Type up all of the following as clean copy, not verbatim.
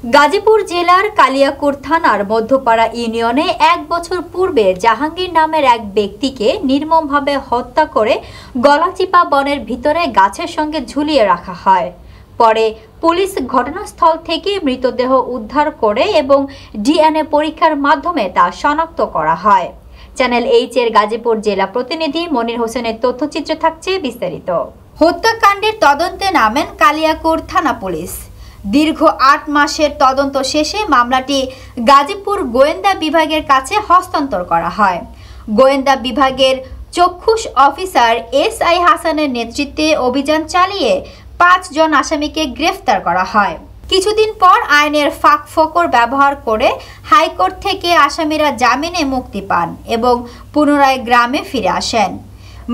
গাজীপুর জেলার কালিয়াকৈর থানার মধ্যপাড়া ইউনিয়নে 1 বছর পূর্বে জাহাঙ্গীর নামের এক ব্যক্তিকে নির্মমভাবে হত্যা করে গলাচিপা বনের ভিতরে গাছের সঙ্গে ঝুলিয়ে রাখা হয়। পরে পুলিশ ঘটনাস্থল থেকে মৃতদেহ উদ্ধার করে এবং ডিএনএ পরীক্ষার মাধ্যমে তা শনাক্ত করা হয়। চ্যানেল এইচ এর গাজীপুর জেলা প্রতিনিধি মনির হোসেনের তথ্যচিত্র থাকছে বিস্তারিত। হত্যাকাণ্ডের তদন্তে নামেন কালিয়াকৈর থানা পুলিশ। দীর্ঘ 8 মাসের তদন্ত শেষে মামলাটি গাজীপুর গোয়েন্দা বিভাগের কাছে হস্তান্তর করা হয়। গোয়েন্দা বিভাগের চক্ষুষ অফিসার এসআই হাসানের নেতৃত্বে অভিযান চালিয়ে 5 জন আসামিকে গ্রেফতার করা হয়। কিছুদিন পর আইনের ফাঁকফোকর ব্যবহার করে হাইকোর্ট থেকে আসামিরা জামিনে মুক্তি পান এবং পুনরায় গ্রামে ফিরে আসেন।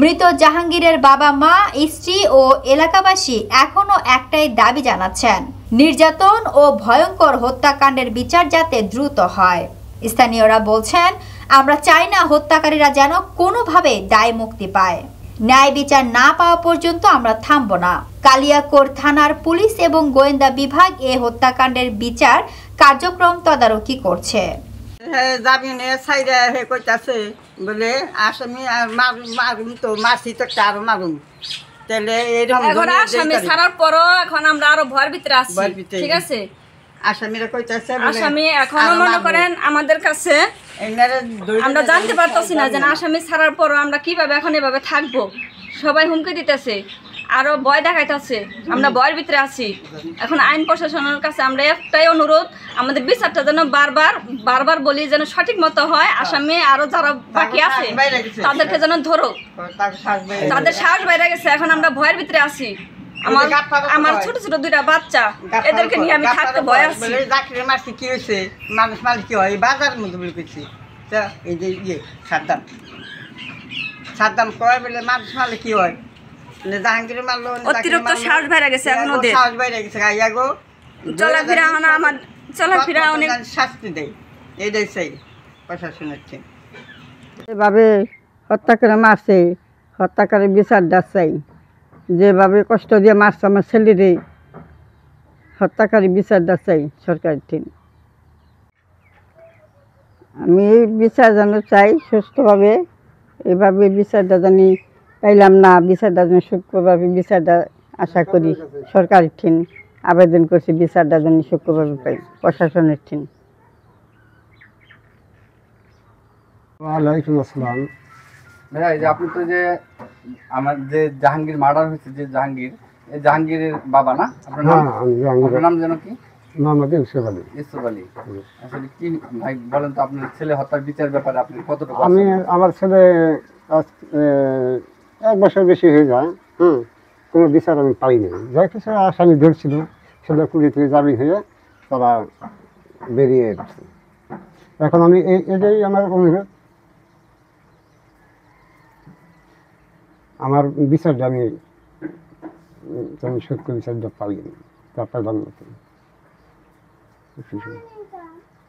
মৃত জাহাঙ্গীরের বাবা মা, স্ত্রী ও এলাকাবাসী এখনো একটাই দাবি জানাচ্ছেন, নির্যাতন ও ভয়ঙ্কর হত্যাকাণ্ডের বিচার যাতে দ্রুত হয়। স্থানীয়রা বলছেন, আমরা চাই না হত্যাকারীরা যেন কোনোভাবে দায় মুক্তি পায়। ন্যায় বিচার না পাওয়া পর্যন্ত আমরা থামব না। কালিয়াকৈর থানার পুলিশ এবং গোয়েন্দা বিভাগ এ হত্যাকাণ্ডের বিচার কার্যক্রম তদারকি করছে। জামিনে ছাইরা হে কইতাছে বলে আসামি মারুম তো মারছি তো আরো মারুম। তাহলে এরকম এখন আসামি ছাড়ার পরও এখন আমরা আরো ভয়ের ভিতরে আছি। ঠিক আছে, আসামিরা কইতাছে আসামি এখনো মনে করেন আমাদের কাছে আমরা জানতে পারতাছি না যে আসামি ছাড়ার পরও আমরা কিভাবে এখন এভাবে থাকবো। সবাই হুমকি দিতেছে, আরো ভয় দেখাইতেছে, আমরা ভয়ের ভিতরে আছি। এখন আইন প্রশাসনের কাছে আমরা একটাই অনুরোধ, আমাদের বিচারটা যেন বারবার বলি যেন সঠিক মতো হয়। আসামি আরো যারা বাকি আছে তাদেরকে যেন ধরো, তাদের সাহস বাইরে গেছে। এখন আমরা ভয়ের ভিতরে আছি। আমার ছোট ছোট 2টা বাচ্চা, এদেরকে নিয়ে আমি থাকতে ভয় আছি। মারছি কি হয়েছে, মানুষ মালিক কি হয় বাজারের মধ্যে বলে করছি। এই যে সাদ্দাম কয় বলে মানুষ মালিক কি হয়, জাহাঙ্গীর মারলো অতিরিক্ত সাহস বাইরে গেছে। এখন ওদের সাহস বাইরে গেছে, গাইয়াগো চলাফেরা আমার চলাফেরা অনেক শাস্তি দেয়। এইটাই চাই প্রশাসনের ঠিক। এভাবে হত্যা করে মারছে, হত্যাকারী বিচারটা চাই। যেভাবে কষ্ট দিয়ে মারছে আমার ছেলেরে, হত্যাকারী বিচারটা চাই সরকারের ঠিক। আমি বিচার যেন চাই সুস্থভাবে, এভাবে বিচারটা জানি পাইলাম না, বিচারটা যেন সূক্ষ্মভাবে বিচারটা আশা করি সরকারের ঠিক। আবেদন করছি বিচারটা যেন সূক্ষ্মভাবে পাই প্রশাসনের ঠিক। ওয়ালাইকুম আসসালাম। ভাইয়া, এই যে আপনি তো যে আমার যে জাহাঙ্গীর মার্ডার হয়েছে, যে জাহাঙ্গীর, এই জাহাঙ্গীরের বাবা না? আপনার নাম? আপনার নাম যেন কি? মোহাম্মদ ইউসুফ আলী। ইউসুফ আলী, আসলে কি ভাই বলেন তো, আপনার ছেলে হত্যার বিচার ব্যাপারে আপনি কতটুকু? আমার ছেলে 1 বছর বেশি হয়ে যায়, কোনো বিচার আমি পাইনি। যাই কিছু আসামি ধরছিল, সেটা পুলিশ থেকে জামিন হয়ে তারা বেরিয়ে এসেছে। এখন আমি এটাই আমার অনুরোধ, আমার বিচারটা আমি সত্য বিচারটা পাইনি, তা পাইলাম না।